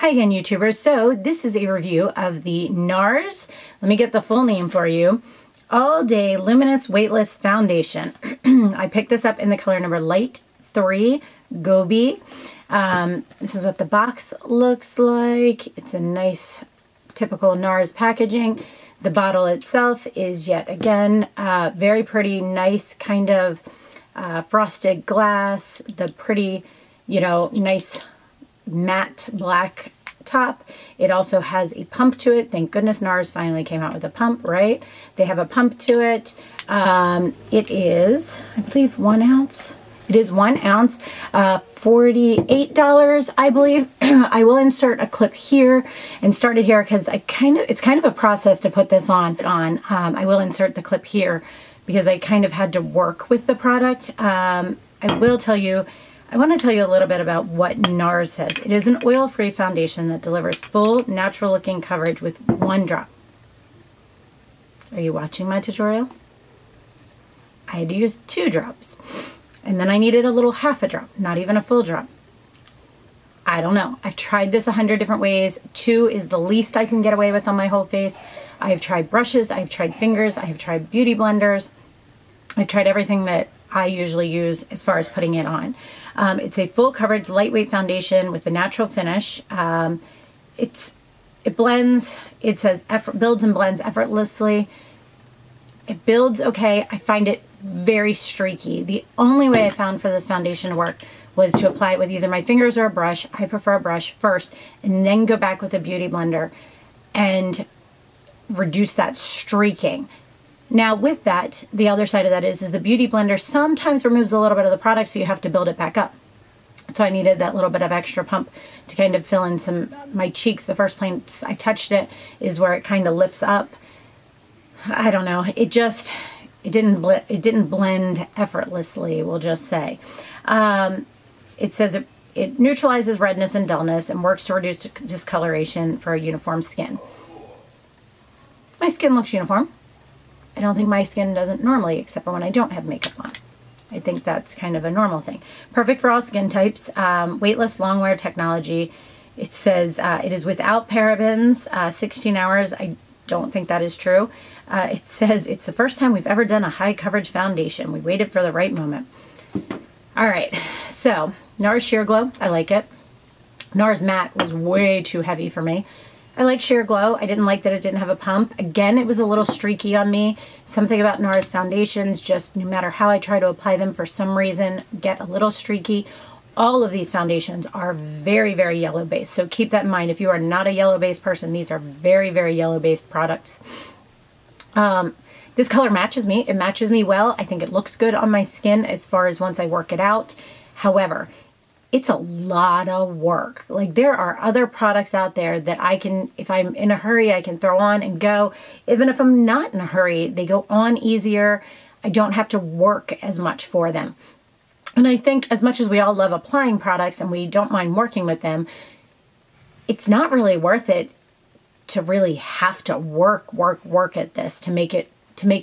Hi again, YouTubers. So this is a review of the NARS, let me get the full name for you, All Day Luminous Weightless Foundation. I picked this up in the color number Light 3 Gobi. This is what the box looks like. It's a nice typical NARS packaging. The bottle itself is yet again very pretty, nice kind of frosted glass. The pretty, you know, nice matte black top. It also has a pump to it. Thank goodness NARS finally came out with a pump, right? They have a pump to it. It is, I believe, 1 ounce. It is 1 ounce, $48, I believe. I will insert a clip here and start it here because it's kind of a process to put this on. I will insert the clip here because I kind of had to work with the product. I want to tell you a little bit about what NARS says. It is an oil-free foundation that delivers full, natural-looking coverage with 1 drop. Are you watching my tutorial? I had to use 2 drops. And then I needed a little half a drop, not even a full drop. I don't know. I've tried this 100 different ways. 2 is the least I can get away with on my whole face. I've tried brushes, I've tried fingers, I've tried beauty blenders. I've tried everything that I usually use as far as putting it on. It's a full coverage, lightweight foundation with a natural finish. It blends, it says builds and blends effortlessly. It builds okay. I find it very streaky. The only way I found for this foundation to work was to apply it with either my fingers or a brush. I prefer a brush first and then go back with a beauty blender and reduce that streaking. Now with that, the other side of that is the beauty blender sometimes removes a little bit of the product, so you have to build it back up. So I needed that little bit of extra pump to kind of fill in my cheeks. The first place I touched it is where it kind of lifts up. I don't know. It didn't blend effortlessly, we'll just say. It says it neutralizes redness and dullness and works to reduce discoloration for a uniform skin. My skin looks uniform. I don't think my skin doesn't normally, except for when I don't have makeup on. I think that's kind of a normal thing. Perfect for all skin types. Weightless Longwear technology. It says it is without parabens, 16 hours. I don't think that is true. It says it's the first time we've ever done a high coverage foundation. We waited for the right moment. All right, so NARS Sheer Glow, I like it. NARS Matte was way too heavy for me. I like Sheer Glow. I didn't like that it didn't have a pump. Again, it was a little streaky on me. Something about NARS foundations, just no matter how I try to apply them, for some reason, get a little streaky. All of these foundations are very, very yellow based. So keep that in mind. If you are not a yellow based person, these are very, very yellow based products. This color matches me. It matches me well. I think it looks good on my skin as far as once I work it out. However, it's a lot of work. Like, there are other products out there that I can, if I'm in a hurry, I can throw on and go. Even if I'm not in a hurry, they go on easier. I don't have to work as much for them. And I think as much as we all love applying products and we don't mind working with them, it's not really worth it to really have to work at this to make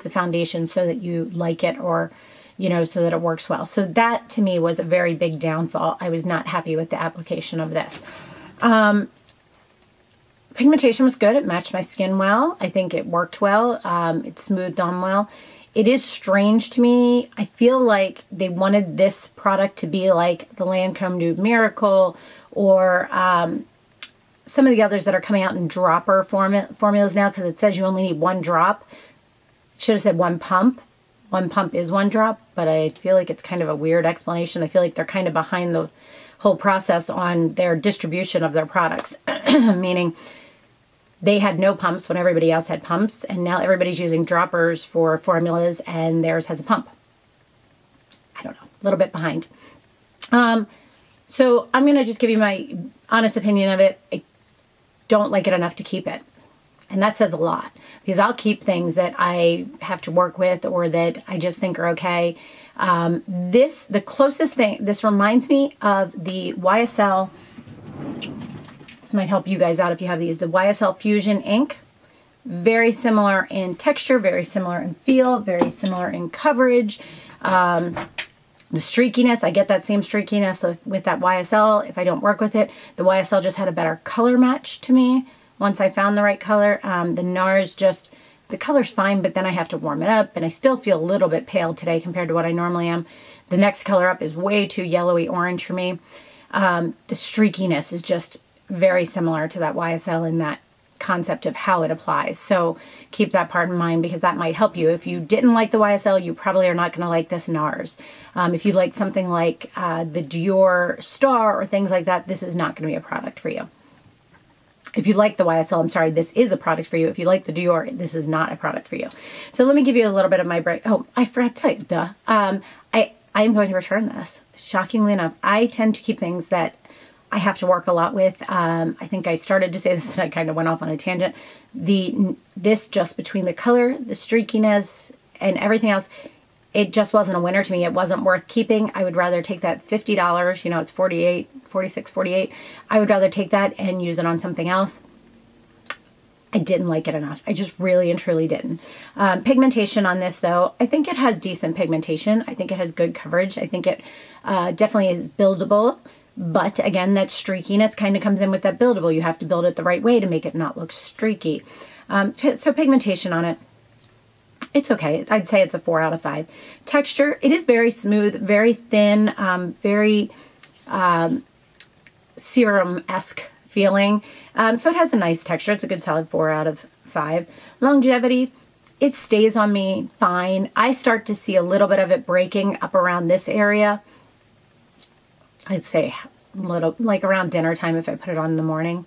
the foundation so that you like it, or you know, so that it works well. So that to me was a very big downfall. I was not happy with the application of this. Pigmentation was good. It matched my skin well. I think it worked well. It smoothed on well. It is strange to me. I feel like they wanted this product to be like the Lancome Nude Miracle or some of the others that are coming out in dropper formulas now, because it says you only need 1 drop. It should have said 1 pump. 1 pump is 1 drop, but I feel like it's kind of a weird explanation. I feel like they're kind of behind the whole process on their distribution of their products, meaning they had no pumps when everybody else had pumps, and now everybody's using droppers for formulas, and theirs has a pump. I don't know, a little bit behind. So I'm going to just give you my honest opinion of it. I don't like it enough to keep it. And that says a lot, because I'll keep things that I have to work with or that I just think are okay. The closest thing, this reminds me of the YSL, this might help you guys out if you have these, the YSL Fusion ink. Very similar in texture, very similar in feel, very similar in coverage. The streakiness, I get that same streakiness with that YSL. If I don't work with it, the YSL just had a better color match to me once I found the right color. The NARS just, the color's fine, but then I have to warm it up, and I still feel a little bit pale today compared to what I normally am. The next color up is way too yellowy orange for me. The streakiness is just very similar to that YSL in that concept of how it applies. So keep that part in mind, because that might help you. If you didn't like the YSL, you probably are not going to like this NARS. If you like something like the Dior Star or things like that, this is not going to be a product for you. If you like the YSL, I'm sorry, this is a product for you. If you like the Dior, this is not a product for you. So let me give you a little bit of my break. Oh, I forgot to tell you, duh. I am going to return this. Shockingly enough, I tend to keep things that I have to work a lot with. I think I started to say this and I kind of went off on a tangent. This just between the color, the streakiness, and everything else, it just wasn't a winner to me. It wasn't worth keeping. I would rather take that $50, you know, it's $46, $48. I would rather take that and use it on something else. I didn't like it enough. I just really and truly didn't. Pigmentation on this though, I think it has decent pigmentation. I think it has good coverage. I think it definitely is buildable. But again, that streakiness kind of comes in with that buildable. You have to build it the right way to make it not look streaky. So pigmentation on it, it's okay. I'd say it's a 4 out of 5. Texture, it is very smooth, very thin, very serum-esque feeling. So it has a nice texture. It's a good solid 4 out of 5. Longevity, it stays on me fine. I start to see a little bit of it breaking up around this area. I'd say a little, like around dinner time if I put it on in the morning.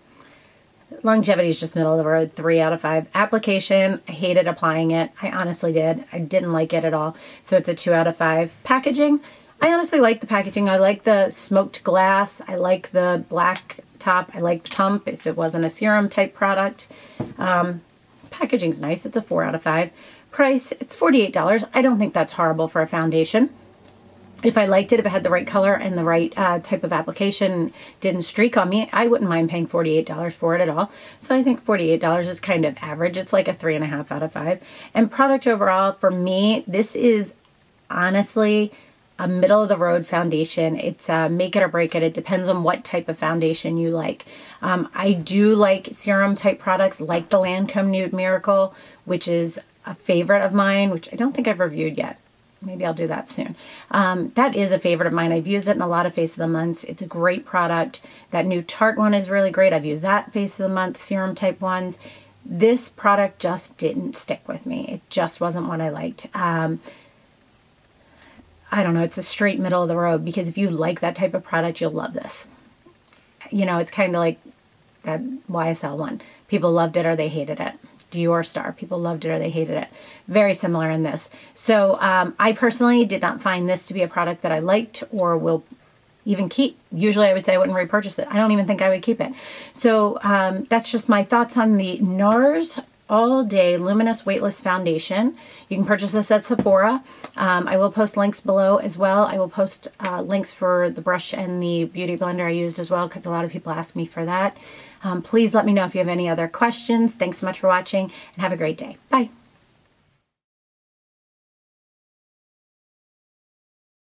Longevity is just middle of the road, 3 out of 5. Application, I hated applying it. I honestly did. I didn't like it at all. So it's a 2 out of 5. Packaging, I honestly like the packaging. I like the smoked glass. I like the black top. I like the pump if it wasn't a serum type product. Packaging's nice. It's a 4 out of 5. Price, it's $48. I don't think that's horrible for a foundation. If I liked it, if it had the right color and the right type of application, didn't streak on me, I wouldn't mind paying $48 for it at all. So I think $48 is kind of average. It's like a 3.5 out of 5. And product overall, for me, this is honestly a middle-of-the-road foundation. It's make it or break it. It depends on what type of foundation you like. I do like serum-type products like the Lancome Nude Miracle, which is a favorite of mine, which I don't think I've reviewed yet. Maybe I'll do that soon. That is a favorite of mine. I've used it in a lot of Face of the Months. It's a great product. That new Tarte one is really great. I've used that Face of the Month, serum type ones. This product just didn't stick with me. It just wasn't what I liked. I don't know. It's a straight middle of the road, because if you like that type of product, you'll love this. You know, it's kind of like that YSL one. People loved it or they hated it. Dior Star. People loved it or they hated it. Very similar in this. So I personally did not find this to be a product that I liked or will even keep. Usually I would say I wouldn't repurchase it. I don't even think I would keep it. So that's just my thoughts on the NARS All Day Luminous Weightless Foundation. You can purchase this at Sephora. I will post links below as well. I will post links for the brush and the beauty blender I used as well, because a lot of people ask me for that. Please let me know if you have any other questions. Thanks so much for watching, and have a great day. Bye.